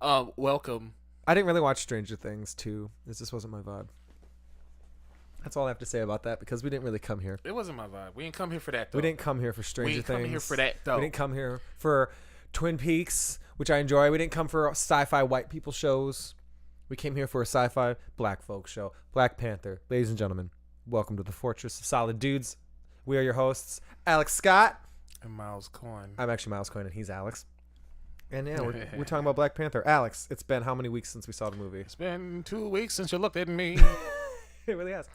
Welcome. I didn't really watch Stranger Things 2. This just wasn't my vibe. That's all I have to say about that because we didn't really come here. It wasn't my vibe. We didn't come here for that, though. We didn't come here for Stranger Things. We didn't come here for that, though. We didn't come here for Twin Peaks, which I enjoy. We didn't come for sci-fi white people shows. We came here for a sci-fi black folk show. Black Panther. Ladies and gentlemen, welcome to the Fortress of Solid Dudes. We are your hosts, Alex Scott. And Miles Coyne. I'm actually Miles Coyne, and he's Alex. And yeah, we're talking about Black Panther. Alex, it's been how many weeks since we saw the movie? It's been 2 weeks since you looked at me. It really has.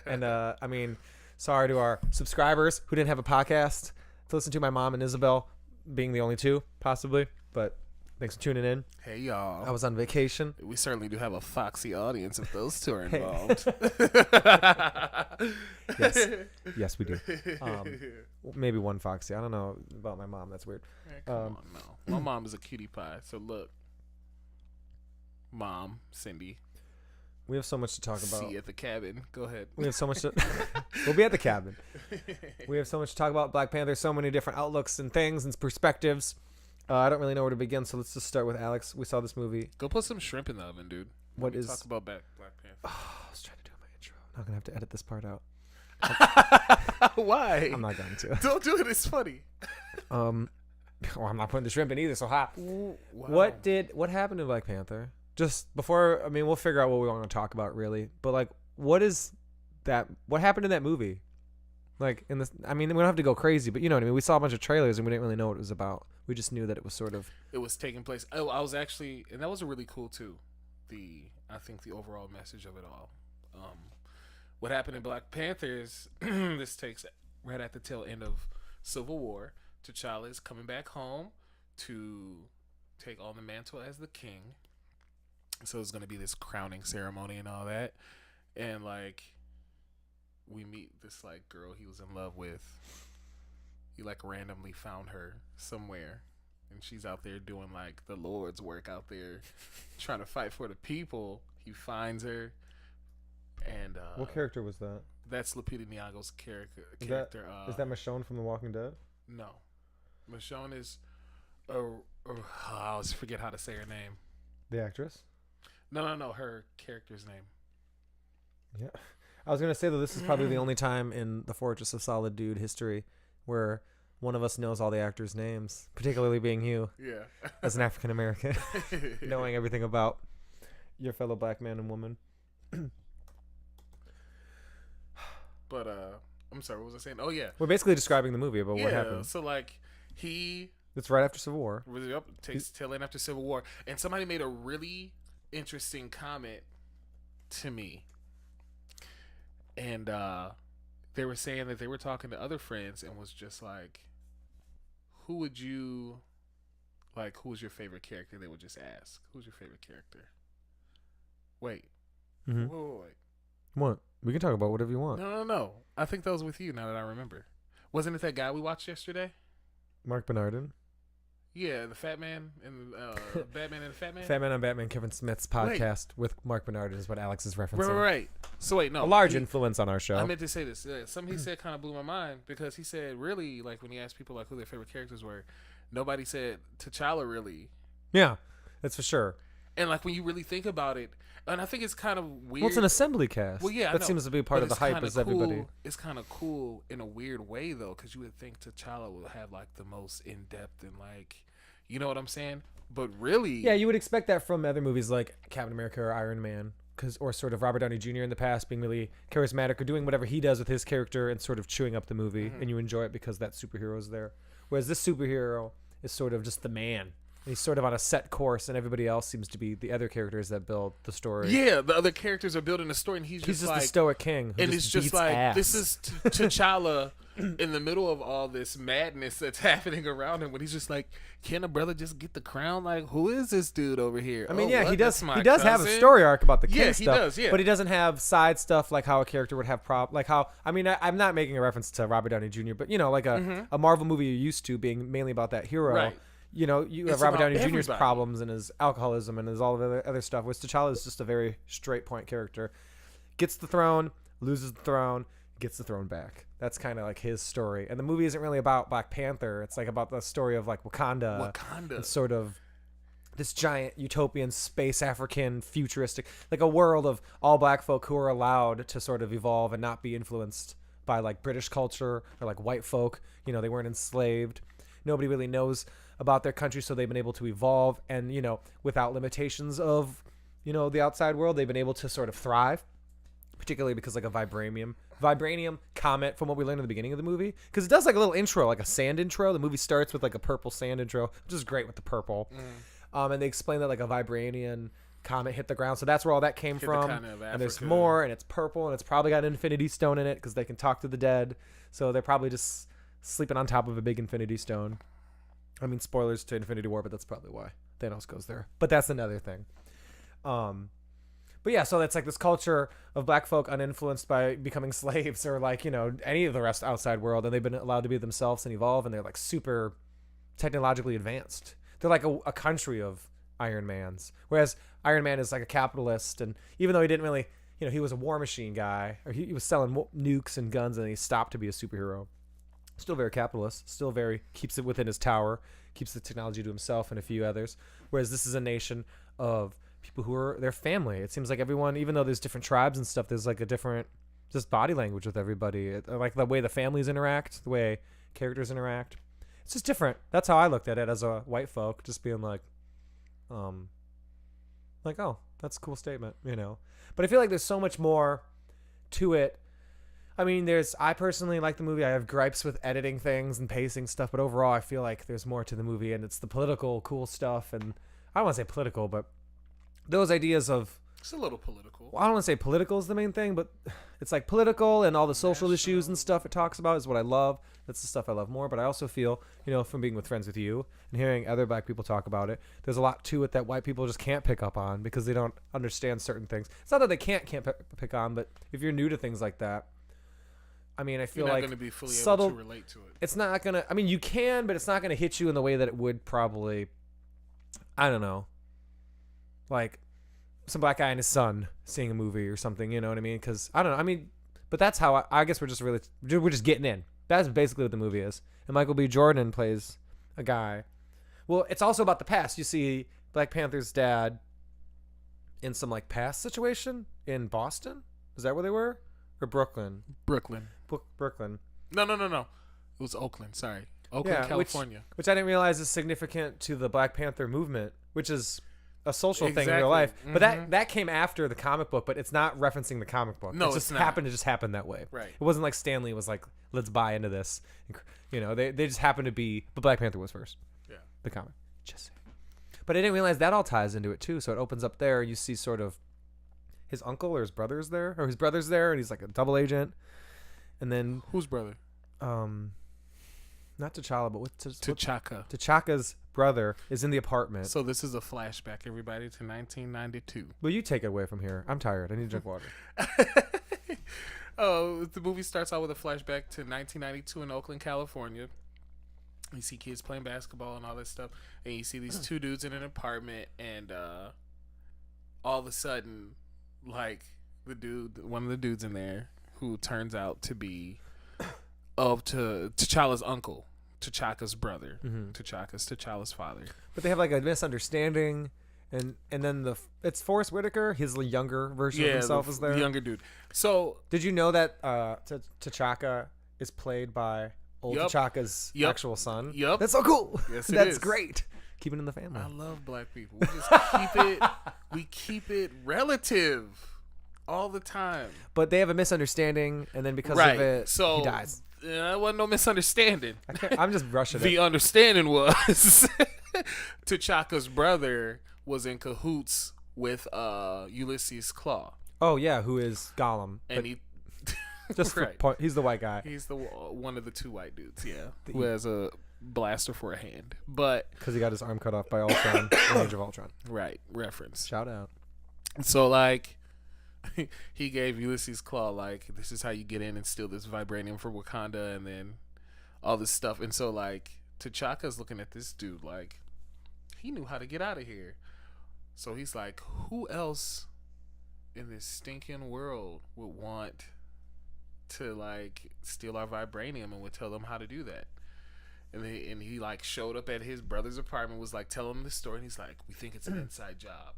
And I mean, sorry to our subscribers who didn't have a podcast to listen to. My mom and Isabel being the only two, possibly. But thanks for tuning in. Hey, y'all. I was on vacation. We certainly do have a foxy audience if those two are involved. Yes, we do. Maybe one foxy. I don't know about my mom. That's weird. Man, come on, no. My mom is a cutie pie. So look, Mom, Cindy. We have so much to talk about. See you at the cabin. Go ahead. We have so much to... We'll be at the cabin. We have so much to talk about. Black Panther, so many different outlooks and things and perspectives. I don't really know where to begin, so let's just start with Alex. We saw this movie. Go put some shrimp in the oven, dude. What is... Talk about Black Panther. Oh, I was trying to do my intro. I'm not going to have to edit this part out. Why? I'm not going to. Don't do it. It's funny. Well, I'm not putting the shrimp in either, so ha. Wow. What happened to Black Panther? Just before, I mean, we'll figure out what we want to talk about, really. But, like, what happened in that movie? Like, in this, I mean, we don't have to go crazy, but you know what I mean? We saw a bunch of trailers and we didn't really know what it was about. We just knew that it was sort of... It was taking place. Oh, I was actually... And that was really cool, too. I think the overall message of it all. What happened in Black Panther is... this takes right at the tail end of Civil War. T'Challa is coming back home to take on the mantle as the king. So it's going to be this crowning ceremony and all that. And, like... we meet this like girl he was in love with. He like randomly found her somewhere, and she's out there doing like the Lord's work out there, trying to fight for the people. He finds her, and what character was that? That's Lupita Nyong'o's character. Is that Michonne from The Walking Dead? No, Michonne is. I always forget how to say her name. The actress? No. Her character's name. Yeah. I was going to say, though, this is probably the only time in the Fortress of Solid Dude history where one of us knows all the actors' names, particularly being you. Yeah. As an African-American, knowing everything about your fellow black man and woman. But, I'm sorry, what was I saying? Oh, yeah. We're basically describing the movie about what happened. Yeah, so, like, it's right after Civil War. Takes tail end after Civil War. And somebody made a really interesting comment to me. And they were saying that they were talking to other friends and was just like, who was your favorite character? They would just ask, who's your favorite character? Wait. Mm-hmm. Wait. What? We can talk about whatever you want. No. I think that was with you now that I remember. Wasn't it that guy we watched yesterday? Mark Bernardin? Yeah, the Fat Man and Batman and the Fat Man. Fat Man on Batman, Kevin Smith's podcast with Mark Bernardin is what Alex is referencing. Right. So wait, no. A large influence on our show. I meant to say this. Something he said kind of blew my mind because he said really, like when he asked people like who their favorite characters were, nobody said T'Challa really. Yeah, that's for sure. And like when you really think about it, and I think it's kind of weird. Well, it's an assembly cast. Well, yeah, that seems to be part of the hype. Is everybody? It's kind of cool in a weird way though, because you would think T'Challa would have like the most in depth and like. You know what I'm saying? But really... Yeah, you would expect that from other movies like Captain America or Iron Man. Or sort of Robert Downey Jr. in the past being really charismatic or doing whatever he does with his character and sort of chewing up the movie. Mm-hmm. And you enjoy it because that superhero is there. Whereas this superhero is sort of just the man. And he's sort of on a set course and everybody else seems to be the other characters that build the story. Yeah, the other characters are building the story and he's just like... the stoic king who and just it's just beats like, ass. This is T'Challa in the middle of all this madness that's happening around him when he's just like, can a brother just get the crown? Like, who is this dude over here? I mean, he does cousin? have a story arc about the king stuff. Yeah, he does, yeah. But he doesn't have side stuff like how a character would have like how, I mean, I'm not making a reference to Robert Downey Jr., but, you know, like a Marvel movie you're used to being mainly about that hero. Right. You know, you have Robert Downey Jr.'s problems and his alcoholism and his all of the other stuff. Whereas T'Challa is just a very straight point character. Gets the throne, loses the throne, gets the throne back. That's kind of like his story. And the movie isn't really about Black Panther. It's like about the story of like Wakanda. And sort of this giant utopian space African futuristic, like a world of all black folk who are allowed to sort of evolve and not be influenced by like British culture or like white folk. You know, they weren't enslaved. Nobody really knows about their country, so they've been able to evolve, and you know, without limitations of, you know, the outside world, they've been able to sort of thrive, particularly because like a vibranium comet, from what we learned in the beginning of the movie, because it does like a little intro, like a sand intro. The movie starts with like a purple sand intro, which is great with the purple. And they explain that like a vibranium comet hit the ground, so that's where all that came from. And there's more, and it's purple, and it's probably got an infinity stone in it because they can talk to the dead, so they're probably just sleeping on top of a big infinity stone. I mean, spoilers to Infinity War, but that's probably why Thanos goes there. But that's another thing. But yeah, so that's like this culture of black folk uninfluenced by becoming slaves or like, you know, any of the rest outside world, and they've been allowed to be themselves and evolve, and they're like super technologically advanced. They're like a country of Iron Mans, whereas Iron Man is like a capitalist, and even though he didn't really, you know, he was a war machine guy, or he was selling nukes and guns, and he stopped to be a superhero. Still very capitalist, still very keeps it within his tower, keeps the technology to himself and a few others. Whereas this is a nation of people who are their family. It seems like everyone, even though there's different tribes and stuff, there's like a different just body language with everybody. Like the way the families interact, the way characters interact. It's just different. That's how I looked at it as a white folk, just being like, oh, that's a cool statement, you know. But I feel like there's so much more to it. I mean, I personally like the movie. I have gripes with editing things and pacing stuff, but overall I feel like there's more to the movie, and it's the political cool stuff, and I don't want to say political, but those ideas of... It's a little political. Well, I don't want to say political is the main thing, but it's like political and all the social issues and stuff it talks about is what I love. That's the stuff I love more, but I also feel, you know, from being with friends with you and hearing other black people talk about it, there's a lot to it that white people just can't pick up on because they don't understand certain things. It's not that they can't pick on, but if you're new to things like that, I mean, I feel you're not like going to be fully subtle, able to relate to it. It's not going to... I mean, you can, but it's not going to hit you in the way that it would probably... I don't know. Like some black guy and his son seeing a movie or something, you know what I mean? Because, I don't know. I mean, but that's how... I guess we're just getting in. That's basically what the movie is. And Michael B. Jordan plays a guy. Well, it's also about the past. You see Black Panther's dad in some, like, past situation in Boston? Is that where they were? Or Brooklyn? Brooklyn. No. It was Oakland. Sorry, Oakland, California. Which I didn't realize is significant to the Black Panther movement, which is a social thing in real life. Mm-hmm. But that came after the comic book, but it's not referencing the comic book. No, it just not. happened to just happen that way. Right. It wasn't like Stan Lee was like, let's buy into this. You know, they just happened to be. But Black Panther was first. Yeah. The comic. Just. But I didn't realize that all ties into it too. So it opens up there. You see sort of his uncle or his brother's there, and he's like a double agent. And then whose brother? Not T'Challa, but T'Chaka. T'Chaka's brother is in the apartment. So this is a flashback, everybody, to 1992. Will you take it away from here? I'm tired. I need to drink water. The movie starts out with a flashback to 1992 in Oakland, California. You see kids playing basketball and all this stuff, and you see these two dudes in an apartment, and all of a sudden, like one of the dudes in there who turns out to be T'Challa's uncle, T'Chaka's brother, T'Challa's father. But they have like a misunderstanding, and then it's Forrest Whitaker, his younger version of himself is there. The younger dude. So did you know that T'Chaka is played by old T'Chaka's actual son? Yep. That's so cool. Yes, That's great. Keep it in the family. I love black people. We just keep it relative all the time. But they have a misunderstanding, and then because of it, he dies. There wasn't no misunderstanding. I'm just rushing the understanding was T'Chaka's brother was in cahoots with Ulysses Claw. Oh yeah, who is Gollum? And he just right. He's the white guy. He's the one of the two white dudes. Yeah, who has a blaster for a hand, but because he got his arm cut off by Ultron in Age of Ultron. Right, reference. Shout out. So like, he gave Ulysses Claw like, this is how you get in and steal this vibranium for Wakanda, and then all this stuff. And so like, T'Chaka's looking at this dude like, he knew how to get out of here. So he's like, who else in this stinking world would want to like steal our vibranium and would tell them how to do that? and he like showed up at his brother's apartment, was like telling him the story, and he's like, we think it's an inside job.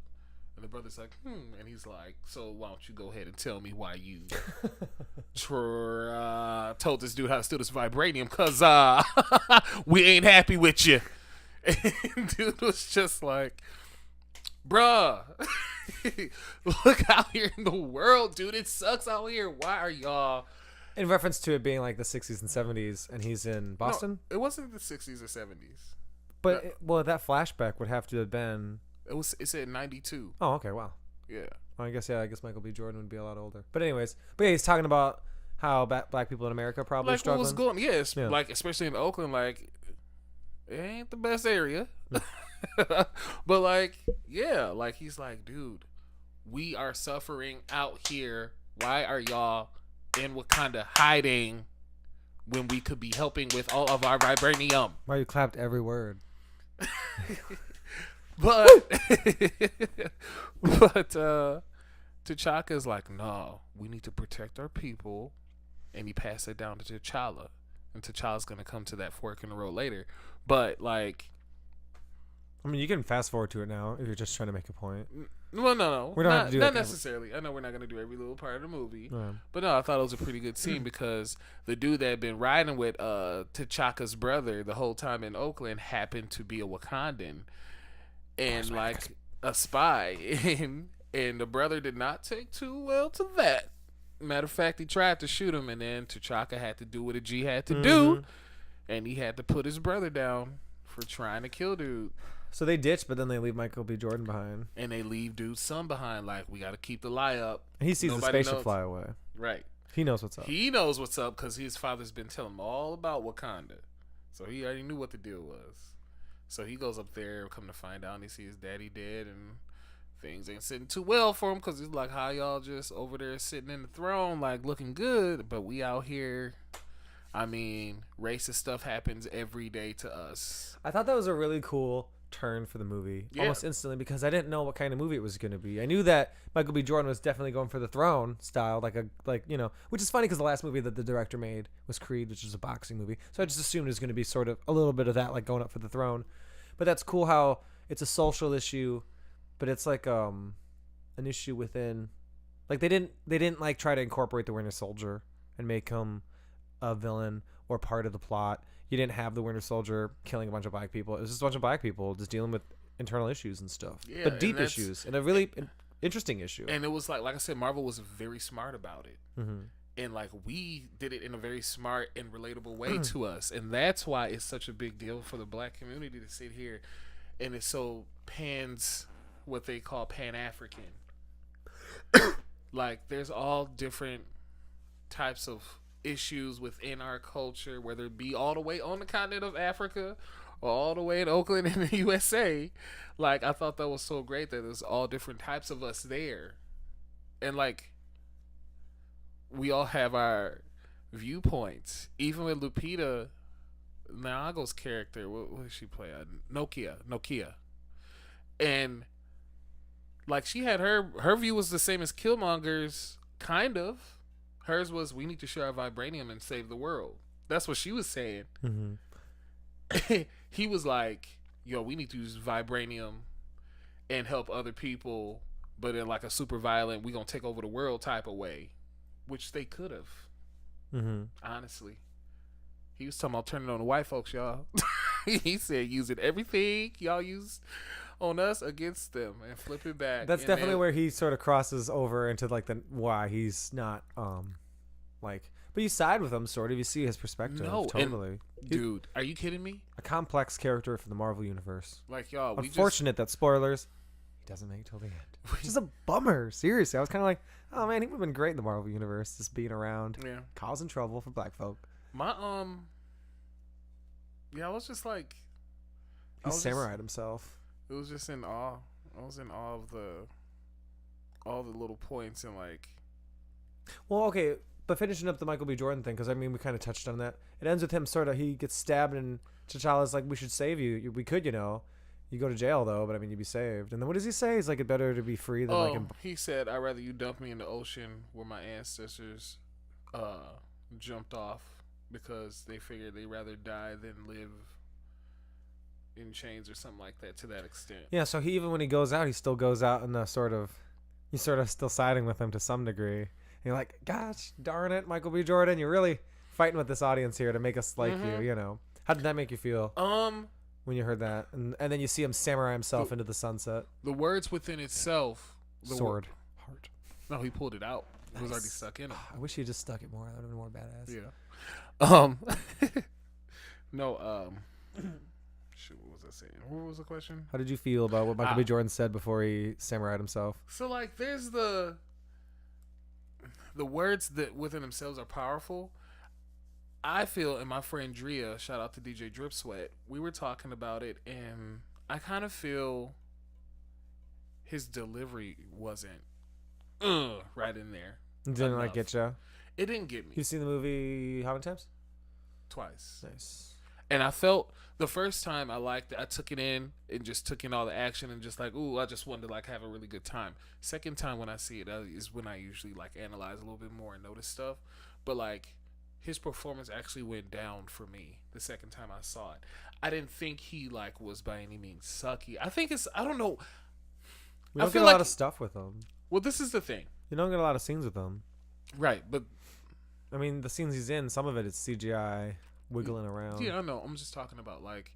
And the brother's like, and he's like, so why don't you go ahead and tell me why you told this dude how to steal this vibranium? Cause we ain't happy with you. And dude was just like, bruh, look out here in the world, dude. It sucks out here. Why are y'all? In reference to it being like the 60s and 70s, and he's in Boston? No, it wasn't the 60s or 70s. But, that flashback would have to have been... It said 92. Oh, okay, wow. Yeah. Well, I guess Michael B. Jordan would be a lot older. But anyways, he's talking about how black people in America probably like struggling. What was going, yes, yeah. Like, especially in Oakland, like, it ain't the best area. But, like, yeah, like, he's like, dude, we are suffering out here. Why are y'all in Wakanda hiding when we could be helping with all of our vibranium? Why you clapped every word? But T'Chaka's like, no, we need to protect our people, and he passed it down to T'Challa, and T'Challa's gonna come to that fork in the road later. But like, I mean, you can fast forward to it now if you're just trying to make a point. Well, no, we don't have to do not necessarily. I know we're not gonna do every little part of the movie, but no, I thought it was a pretty good scene because the dude that had been riding with T'Chaka's brother the whole time in Oakland happened to be a Wakandan. And like a spy, and the brother did not take too well to that. Matter of fact, he tried to shoot him, and then T'Chaka had to do what a G had to do, and he had to put his brother down for trying to kill dude. So they ditch, but then they leave Michael B. Jordan behind, and they leave dude's son behind. Like, we got to keep the lie up. And he sees the spaceship fly away. Right. He knows what's up. He knows what's up because his father's been telling him all about Wakanda, so he already knew what the deal was. So he goes up there, come to find out, and he sees his daddy dead, and things ain't sitting too well for him because he's like, how y'all just over there sitting in the throne, like, looking good, but we out here, I mean, racist stuff happens every day to us. I thought that was a really cool turn for the movie, almost instantly, because I didn't know what kind of movie it was going to be. I knew that Michael B. Jordan was definitely going for the throne style, which is funny because the last movie that the director made was Creed, which is a boxing movie. So I just assumed it was going to be sort of a little bit of that, like going up for the throne. But that's cool how it's a social issue, but it's like an issue within, like they didn't like try to incorporate the Winter Soldier and make him a villain or part of the plot. You didn't have the Winter Soldier killing a bunch of black people. It was just a bunch of black people just dealing with internal issues and stuff, but deep issues and a really interesting issue. And it was like I said, Marvel was very smart about it. And like we did it in a very smart and relatable way to us, and that's why it's such a big deal for the black community to sit here, and it's so what they call Pan-African. Like there's all different types of issues within our culture, whether it be all the way on the continent of Africa or all the way in Oakland in the USA. Like I thought that was so great that there's all different types of us there, and like we all have our viewpoints. Even with Lupita Nyong'o's character, what did she play? Nokia, and like she had her view was the same as Killmonger's, kind of. Hers was, we need to share our vibranium and save the world. That's what she was saying. He was like, yo, we need to use vibranium and help other people, but in like a super violent, we gonna take over the world type of way. Which they could have. Honestly. He was talking about turning on the white folks, y'all. He said using everything y'all use on us against them and flip it back. That's definitely where he sort of crosses over into like the why he's not like, but you side with him sort of. You see his perspective. No, totally. Dude, are you kidding me? A complex character for the Marvel universe. Like y'all, unfortunate that spoilers, he doesn't make it till the end. Which is a bummer. Seriously, I was kind of like, oh man, he would have been great in the Marvel universe, just being around, causing trouble for black folk. I was just like, he samurai'd himself. It was just in awe. I was in awe of all the little points and like. Well, okay, but finishing up the Michael B. Jordan thing, because I mean we kind of touched on that. It ends with him sort of, he gets stabbed and T'Challa's like, we should save you. We could, You go to jail though, but I mean you'd be saved. And then what does he say? He's like, it's better to be free than he said, I'd rather you dump me in the ocean where my ancestors jumped off because they figured they'd rather die than live in chains or something like that to that extent. Yeah, so he even when he goes out, he still goes out in a sort of, you're sort of still siding with him to some degree. And you're like, gosh, darn it, Michael B. Jordan, you're really fighting with this audience here to make us like you, you know. How did that make you feel when you heard that? And then you see him samurai himself into the sunset. The words within itself. Sword. Heart. No, he pulled it out. It was already stuck in him. I wish he just stuck it more. That would have been more badass. Yeah. No, shoot, what was I saying? What was the question? How did you feel about what Michael B. Jordan said before he samurai'd himself? So, like, there's the words that within themselves are powerful. I feel, and my friend Drea, shout out to DJ Drip Sweat, we were talking about it, and I kind of feel his delivery wasn't right in there. Didn't like get you? It didn't get me. You've seen the movie how many times? Twice. Nice. And I felt the first time I liked it. I took it in and just took in all the action and just like, ooh, I just wanted to like have a really good time. Second time when I see it is when I usually like analyze a little bit more and notice stuff. But like his performance actually went down for me the second time I saw it. I didn't think he like was by any means sucky. I think it's, I don't know. We don't get a lot of stuff with him. Well, this is the thing. You don't get a lot of scenes with him. Right, but I mean, the scenes he's in, some of it is CGI wiggling around. Yeah, I know. I'm just talking about like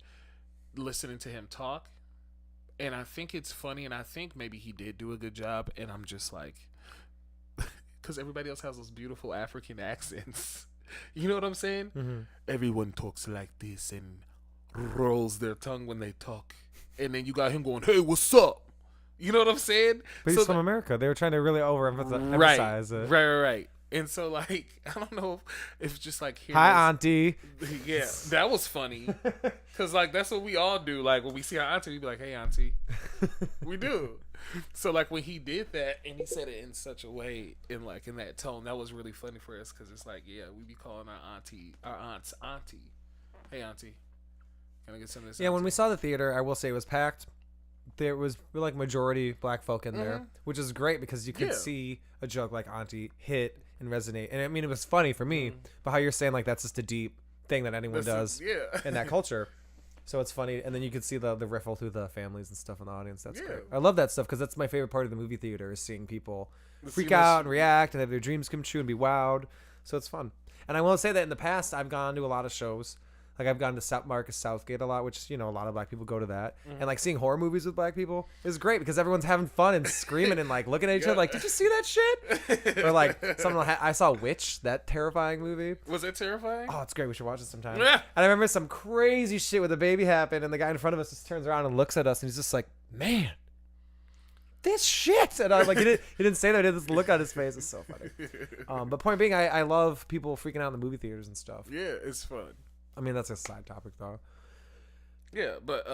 listening to him talk, and I think it's funny, and I think maybe he did do a good job, and I'm just like, because everybody else has those beautiful African accents. You know what I'm saying? Mm-hmm. Everyone talks like this and rolls their tongue when they talk, and then you got him going, "Hey, what's up?" You know what I'm saying? But he's from America. They were trying to really emphasize it. Right. And so, like, I don't know if just like hi, Auntie. Yeah, that was funny. Because, like, that's what we all do. Like, when we see our auntie, we be like, hey, Auntie. We do. So, like, when he did that and he said it in such a way, in that tone, that was really funny for us. Because it's like, yeah, we be calling our aunts Auntie. Hey, Auntie. Can I get some of this? Yeah, when we saw the theater, I will say it was packed. There was like majority black folk in there, which is great because you could see a joke like Auntie hit and resonate. And I mean, it was funny for me, but how you're saying like that's just a deep thing that anyone does in that culture. So it's funny. And then you could see the riffle through the families and stuff in the audience. That's great. I love that stuff because that's my favorite part of the movie theater is seeing people freak out and react and have their dreams come true and be wowed. So it's fun. And I will say that in the past, I've gone to a lot of shows. Like I've gone to Marcus Southgate a lot, which, you know, a lot of black people go to that. And like seeing horror movies with black people is great because everyone's having fun and screaming and like looking at each other like, did you see that shit? Or like I saw Witch, that terrifying movie. Was it terrifying? Oh, it's great. We should watch it sometime. And I remember some crazy shit with a baby happened and the guy in front of us just turns around and looks at us and he's just like, man, this shit. And I was like, he didn't say that. He had this look on his face. It's so funny. But point being, I love people freaking out in the movie theaters and stuff. Yeah, it's fun. I mean, that's a side topic, though. Yeah, but,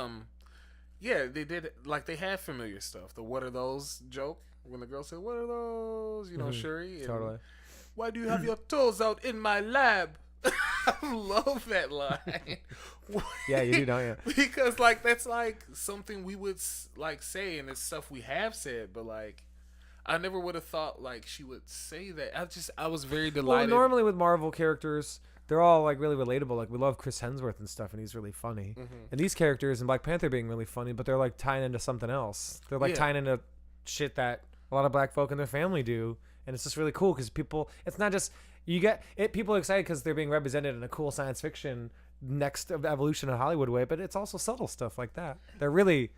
yeah, they did, like, they had familiar stuff. The what are those joke, when the girl said, what are those? You know, Shuri. Totally. Why do you have your toes out in my lab? I love that line. Yeah, you do, don't you? Because, like, that's, like, something we would, like, say, and it's stuff we have said, but, like, I never would have thought, like, she would say that. I was very delighted. Well, normally with Marvel characters, they're all like really relatable. Like we love Chris Hemsworth and stuff, and he's really funny. And these characters and Black Panther being really funny, but they're like tying into something else. They're like tying into shit that a lot of black folk and their family do, and it's just really cool because people. It's not just you get it. People are excited because they're being represented in a cool science fiction next evolution of Hollywood way, but it's also subtle stuff like that.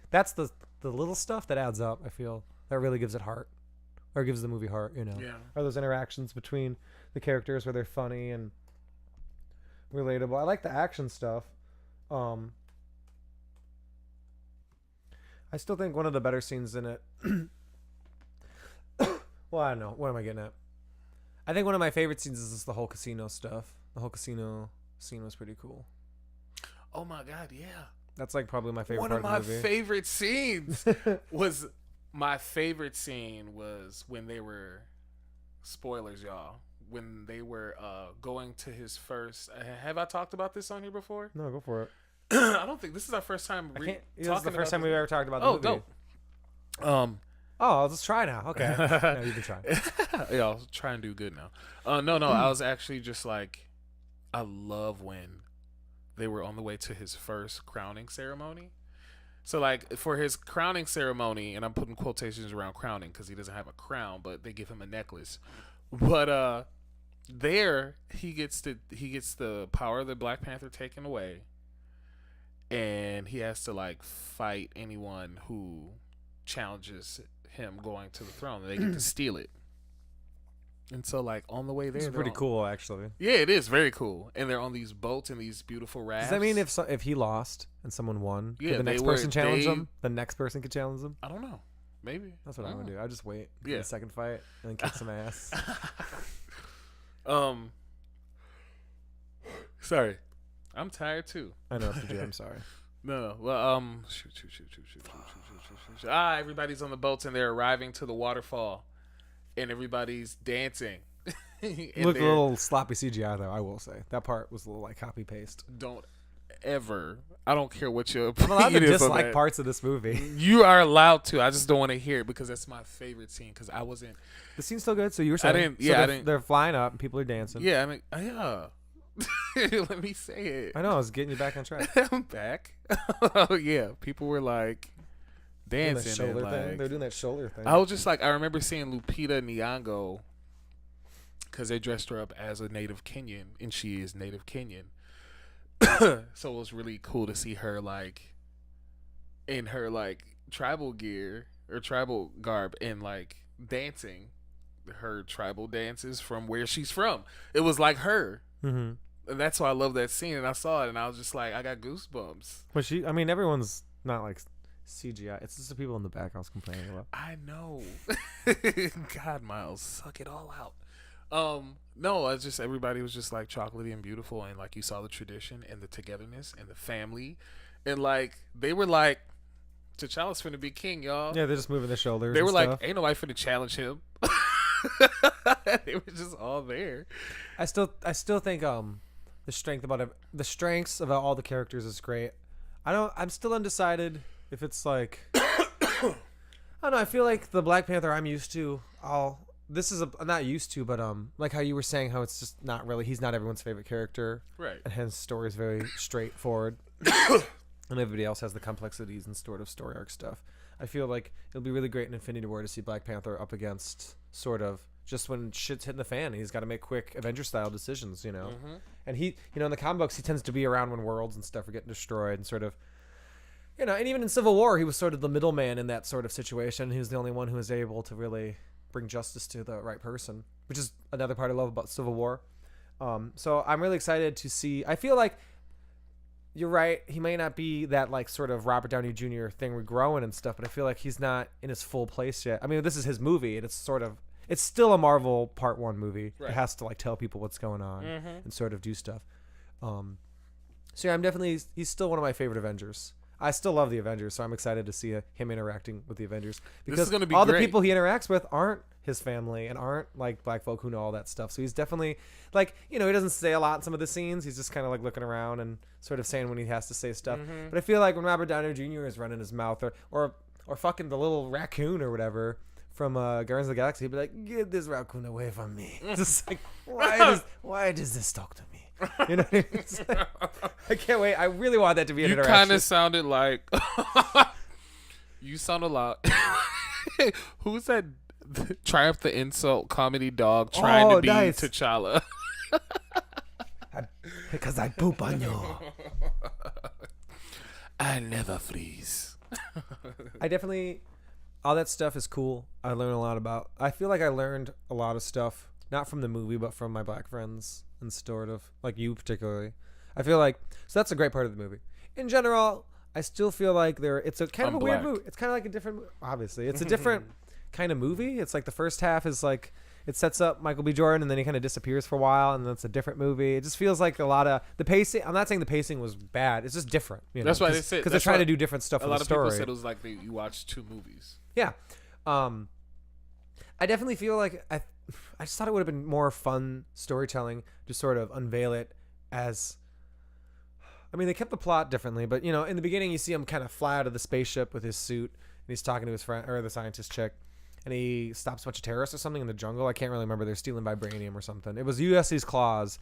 That's the little stuff that adds up. I feel that really gives it heart, or gives the movie heart. You know, or those interactions between the characters where they're funny and relatable. I like the action stuff. I still think one of the better scenes in it. Well, I don't know. What am I getting at? I think one of my favorite scenes is just the whole casino stuff. The whole casino scene was pretty cool. Oh my god, yeah. That's like probably my favorite One part of my of the movie. favorite scenes was when they were, spoilers, y'all, when they were going to his first. Have I talked about this on here before? No, go for it. I don't think this is our first time. This is the first time we've ever talked about the movie. Dope. I'll just try now. Okay. No, you can try. Yeah, I'll try and do good now. No. I was actually just like I love when they were on the way to his first crowning ceremony. So like for his crowning ceremony, and I'm putting quotations around crowning because he doesn't have a crown, but they give him a necklace. But there he gets the power of the Black Panther taken away, and he has to like fight anyone who challenges him going to the throne. And they get to steal it. And so, like on the way there, It's pretty cool, actually. Yeah, it is very cool. And they're on these boats and these beautiful rafts. Does that mean if he lost and someone won, Yeah, could the they next were- person challenge they- him? The next person could challenge him. I don't know. Maybe That's what I I don't would know. do. I'd just wait for Yeah. the second fight and then kick some ass. Sorry, I'm tired too. I know what to do. I'm sorry. No, well, shoot. Everybody's on the boats and they're arriving to the waterfall, and everybody's dancing. And It looked a they're- little sloppy CGI though. I will say that part was a little like copy paste. Don't ever. I don't care what your I'm allowed to opinion is on dislike that. parts of this movie. You are allowed to. I just don't want to hear it because that's my favorite scene. Because I wasn't. The scene's still good. So you were saying, didn't- so yeah, I they're, didn't- they're flying up and people are dancing. Yeah, I mean, yeah. Let me say it. I know. I was getting you back on track. I'm back. Oh yeah, people were like Doing that dancing. shoulder and, thing. like, They're doing that shoulder thing. I was just like, I remember seeing Lupita Nyong'o because they dressed her up as a native Kenyan, and she is native Kenyan. So it was really cool to see her like in her like tribal gear or tribal garb and like dancing her tribal dances from where she's from. It was like her. Mm-hmm. And that's why I love that scene. And I saw it and I was just like, I got goosebumps. But I mean, everyone's not like CGI. It's just the people in the back I was complaining about. I know. God, Miles, suck it all out. No, it's just everybody was just like chocolatey and beautiful, and like you saw the tradition and the togetherness and the family, and like they were like, T'Challa's finna be king, y'all. Yeah, they're just moving their shoulders. They and were like, stuff. ain't nobody finna challenge him. They were just all there. I still think the strengths of all the characters is great. I'm still undecided if it's like I don't know. I feel like the Black Panther I'm used to. I'm not used to, but like how you were saying, how it's just not really. He's not everyone's favorite character, Right. and his story is very straightforward, and everybody else has the complexities and sort of story arc stuff. I feel like it'll be really great in Infinity War to see Black Panther up against sort of just when shit's hitting the fan. He's got to make quick Avenger style decisions, you know. Mm-hmm. And he, in the comic books, he tends to be around when worlds and stuff are getting destroyed and sort of. And even in Civil War, he was sort of the middleman in that sort of situation. He was the only one who was able to really bring justice to the right person, which is another part I love about Civil War. So I'm really excited to see. I feel like you're right. He may not be that like sort of Robert Downey Jr. thing we're growing and stuff, but I feel like he's not in his full place yet. I mean, this is his movie, and it's still a Marvel Part 1 movie. Right. It has to like tell people what's going on Mm-hmm. and sort of do stuff. So yeah, he's still one of my favorite Avengers. I still love the Avengers, so I'm excited to see him interacting with the Avengers because is gonna be all great. the people he interacts with aren't his family and aren't like black folk who know all that stuff. So he's definitely like, he doesn't say a lot in some of the scenes. He's just kind of like looking around and sort of saying when he has to say stuff. Mm-hmm. But I feel like when Robert Downey Jr. is running his mouth or fucking the little raccoon or whatever from Guardians of the Galaxy, he'd be like, "Get this raccoon away from me." Just like, why does this talk to me? You know what I mean? It's like, I can't wait. I really want that to be an You interaction. kind of sounded like you sound a lot. Who's that? Triumph the Insult comedy dog trying to be nice. T'Challa. Because I poop on you. I never freeze. I definitely, all that stuff is cool. I learn a lot about. I feel like I learned a lot of stuff, not from the movie, but from my black friends and sort of like you particularly. I feel like so that's a great part of the movie. In general, I still feel like it's a kind I'm of a weird black. movie. It's kind of like a different. Obviously, it's a different kind of movie. It's like the first half is like it sets up Michael B. Jordan and then he kind of disappears for a while and then it's a different movie. It just feels like a lot of the pacing. I'm not saying the pacing was bad. It's just different. That's why they said because they're that's trying why to do different stuff A for lot the of people story. said it was like you watched two movies. Yeah. I definitely feel like I just thought it would have been more fun storytelling to sort of unveil it as. I mean, they kept the plot differently, but in the beginning you see him kind of fly out of the spaceship with his suit, and he's talking to his friend or the scientist chick, and he stops a bunch of terrorists or something in the jungle. I can't really remember. They're stealing vibranium or something. It was USC's Claws,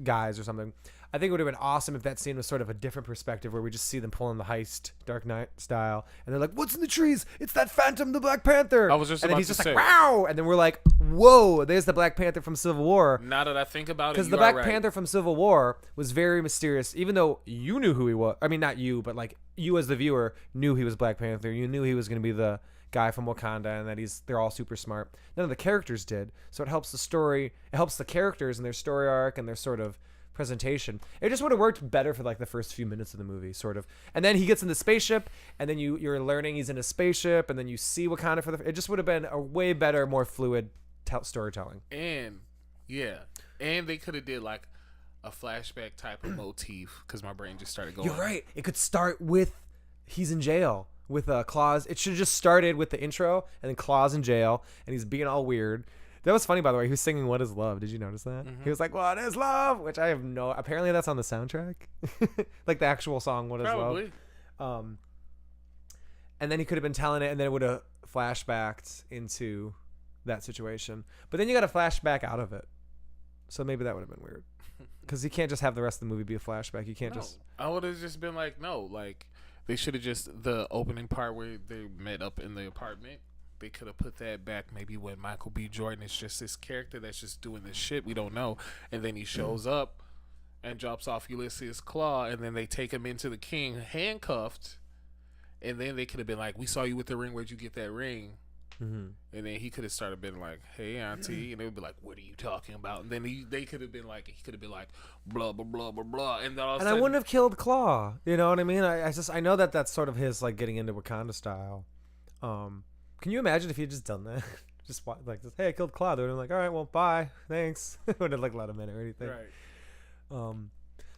guys or something. I think it would have been awesome if that scene was sort of a different perspective where we just see them pulling the heist Dark Knight style and they're like, what's in the trees? It's that Phantom, the Black Panther. I was just and then about he's to just say. like, wow. And then we're like, whoa, there's the Black Panther from Civil War. Now that I think about it, Because the Black Panther from Civil War was very mysterious, even though you knew who he was. I mean, not you, but like you as the viewer knew he was Black Panther. You knew he was going to be the guy from Wakanda and that they're all super smart. None of the characters did. So it helps the story. It helps the characters and their story arc and their sort of presentation. It just would have worked better for like the first few minutes of the movie, sort of. And then he gets in the spaceship, and then you're learning he's in a spaceship, and then you see Wakanda for it just would have been a way better, more fluid storytelling. And and they could have did like a flashback type of motif because my brain just started going. You're right. It could start with he's in jail with Claus. It should have just started with the intro and then Claus in jail, and he's being all weird. That was funny, by the way. He was singing "What Is Love." Did you notice that? He was like, "What is love?" Which I have no. Apparently, that's on the soundtrack, like the actual song "What Is Probably. Love." And then he could have been telling it, and then it would have flashbacked into that situation. But then you got a flashback out of it, so maybe that would have been weird. Because you can't just have the rest of the movie be a flashback. You can't just. I would have just been like, no, like they should have just the opening part where they met up in the apartment. They could have put that back maybe when Michael B. Jordan is just this character that's just doing this shit we don't know, and then he shows up and drops off Ulysses' claw, and then they take him into the king handcuffed, and then they could have been like, we saw you with the ring, where'd you get that ring? And then he could have started being like, hey auntie, and they would be like, what are you talking about? And then they could have been like, he could have been like, blah blah blah blah blah, and then all of a And sudden, I wouldn't have killed Claw. You know what I mean? I know that that's sort of his like getting into Wakanda style. Can you imagine if he had just done that? just like, hey, I killed Claw. They would have been like, all right, well, bye, thanks. Wouldn't have like let him in or anything. right?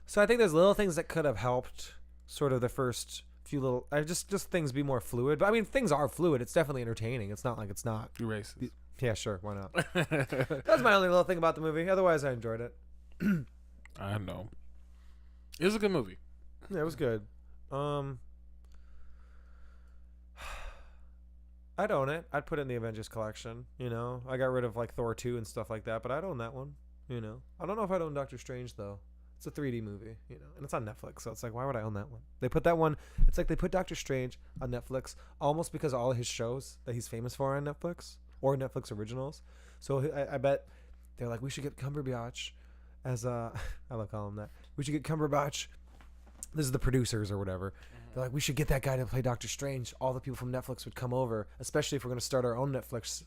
So I think there's little things that could have helped sort of the first few little. Just things be more fluid. But I mean, things are fluid. It's definitely entertaining. It's not like it's not. You racist. Yeah, sure. Why not? That's my only little thing about the movie. Otherwise, I enjoyed it. I know. It was a good movie. Yeah, it was good. I'd own it. I'd put it in the Avengers collection. You know, I got rid of like Thor 2 and stuff like that, but I'd own that one. You know, I don't know if I'd own Doctor Strange though. It's a 3D movie, you know, and it's on Netflix, so it's like, why would I own that one? They put that one. It's like they put Doctor Strange on Netflix almost because of all of his shows that he's famous for on Netflix or Netflix originals. So I bet they're like, we should get Cumberbatch as I love calling him that. We should get Cumberbatch. This is the producers or whatever. They're like, we should get that guy to play Doctor Strange. All the people from Netflix would come over, especially if we're going to start our own Netflix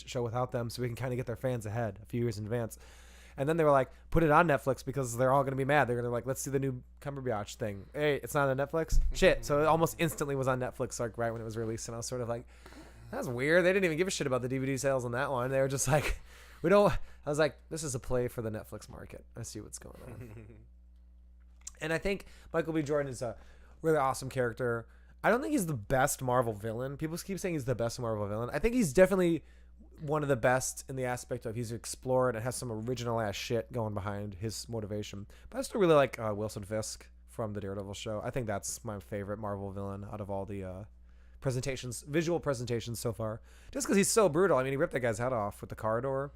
show without them, so we can kind of get their fans ahead a few years in advance. And then they were like, put it on Netflix because they're all going to be mad. They're going to like, let's do the new Cumberbatch thing. Hey, it's not on Netflix? Shit. So it almost instantly was on Netflix, like right when it was released. And I was sort of like, that's weird. They didn't even give a shit about the DVD sales on that one. They were just like, we don't. I was like, this is a play for the Netflix market. I see what's going on. And I think Michael B. Jordan is a really awesome character. I don't think he's the best Marvel villain. People keep saying he's the best Marvel villain. I think he's definitely one of the best in the aspect of he's explored and has some original ass shit going behind his motivation. But I still really like Wilson Fisk from the Daredevil show. I think that's my favorite Marvel villain out of all the visual presentations so far. Just because he's so brutal. I mean, he ripped that guy's head off with the car door.